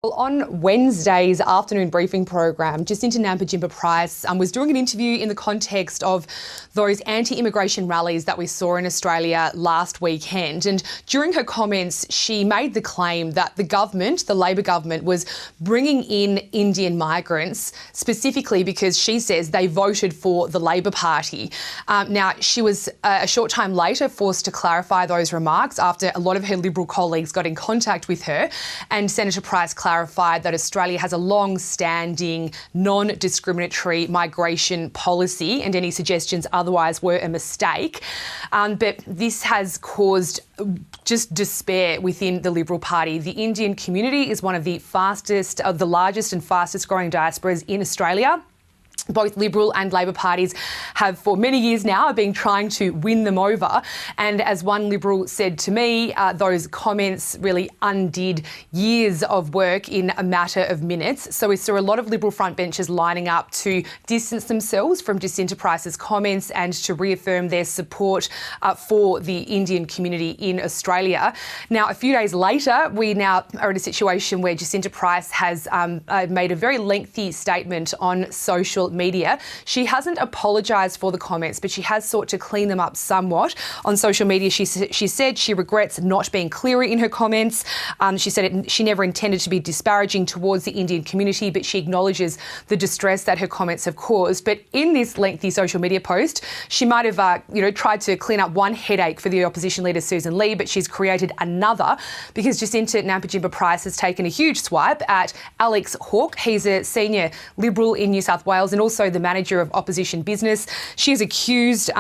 Well, on Wednesday's afternoon briefing program, Jacinta Nampijinpa Price was doing an interview in the context of those anti-immigration rallies that we saw in Australia last weekend. And during her comments, she made the claim that the government, the Labor government, was bringing in Indian migrants specifically because she says they voted for the Labor Party. Now, she was a short time later forced to clarify those remarks after a lot of her Liberal colleagues got in contact with her, and Senator Price clarified that Australia has a long-standing non-discriminatory migration policy and any suggestions otherwise were a mistake. But this has caused just despair within the Liberal Party. The Indian community is one of the largest and fastest growing diasporas in Australia. Both Liberal and Labor parties have for many years now been trying to win them over. And as one Liberal said to me, those comments really undid years of work in a matter of minutes. So we saw a lot of Liberal frontbenchers lining up to distance themselves from Jacinta Price's comments and to reaffirm their support for the Indian community in Australia. Now, a few days later, we now are in a situation where Jacinta Price has made a very lengthy statement on social media. She hasn't apologised for the comments, but she has sought to clean them up somewhat. On social media, she said she regrets not being clearer in her comments. She said she never intended to be disparaging towards the Indian community, but she acknowledges the distress that her comments have caused. But in this lengthy social media post, she might have tried to clean up one headache for the opposition leader Susan Lee, but she's created another because Jacinta Nampijinpa Price has taken a huge swipe at Alex Hawke. He's a senior Liberal in New South Wales and also the manager of opposition business. She has accused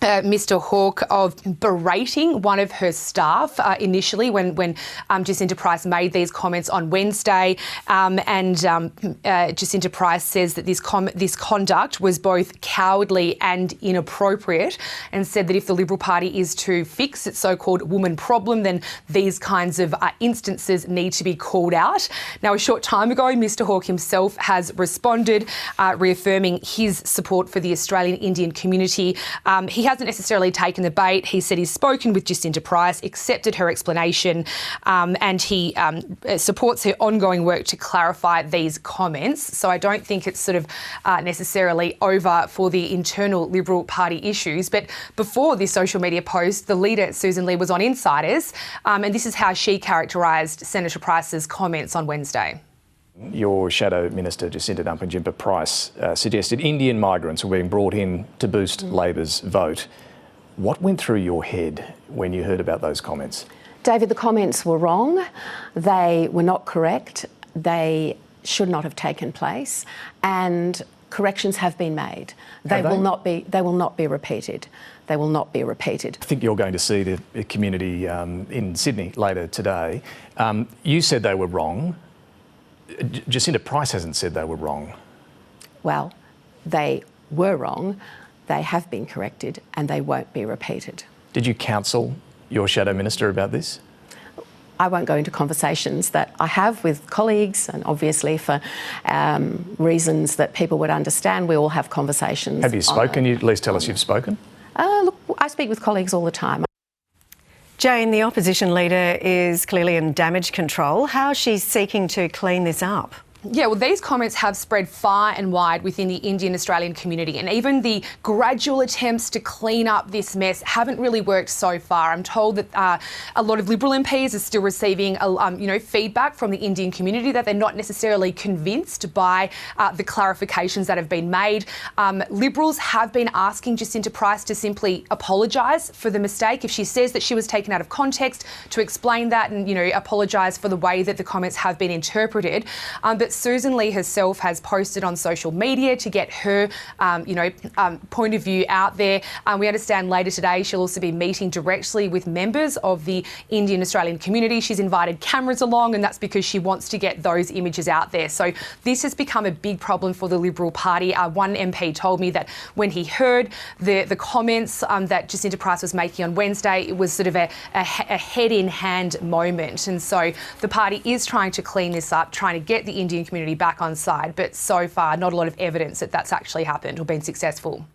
Mr Hawke of berating one of her staff initially when Jacinta Price made these comments on Wednesday. Jacinta Price says that this conduct was both cowardly and inappropriate, and said that if the Liberal Party is to fix its so-called woman problem, then these kinds of instances need to be called out. Now, a short time ago, Mr Hawke himself has responded, reaffirming his support for the Australian Indian community. He hasn't necessarily taken the bait. He said he's spoken with Jacinta Price, accepted her explanation, and he supports her ongoing work to clarify these comments. So I don't think it's sort of necessarily over for the internal Liberal Party issues. But before this social media post, the leader, Susan Lee, was on Insiders, and this is how she characterised Senator Price's comments on Wednesday. Your Shadow Minister, Jacinta Nampijinpa Price, suggested Indian migrants were being brought in to boost Labor's vote. What went through your head when you heard about those comments? David, the comments were wrong. They were not correct. They should not have taken place, and corrections have been made. They will not be repeated. They will not be repeated. I think you're going to see the community in Sydney later today. You said they were wrong. Jacinta Price hasn't said they were wrong. Well, they were wrong. They have been corrected and they won't be repeated. Did you counsel your Shadow Minister about this? I won't go into conversations that I have with colleagues, and obviously for reasons that people would understand, we all have conversations. Have you spoken? Can you at least tell us you've spoken? Look, I speak with colleagues all the time. Jane, the opposition leader is clearly in damage control. How is she seeking to clean this up? Yeah, well, these comments have spread far and wide within the Indian Australian community, and even the gradual attempts to clean up this mess haven't really worked so far. I'm told that a lot of Liberal MPs are still receiving, feedback from the Indian community that they're not necessarily convinced by the clarifications that have been made. Liberals have been asking Jacinta Price to simply apologise for the mistake. If she says that she was taken out of context, to explain that and, apologise for the way that the comments have been interpreted. But Susan Lee herself has posted on social media to get her, point of view out there. We understand later today she'll also be meeting directly with members of the Indian Australian community. She's invited cameras along, and that's because she wants to get those images out there. So this has become a big problem for the Liberal Party. One MP told me that when he heard the comments that Jacinta Price was making on Wednesday, it was sort of a head-in-hand moment. And so the party is trying to clean this up, trying to get the Indian community back on side, but so far not a lot of evidence that that's actually happened or been successful.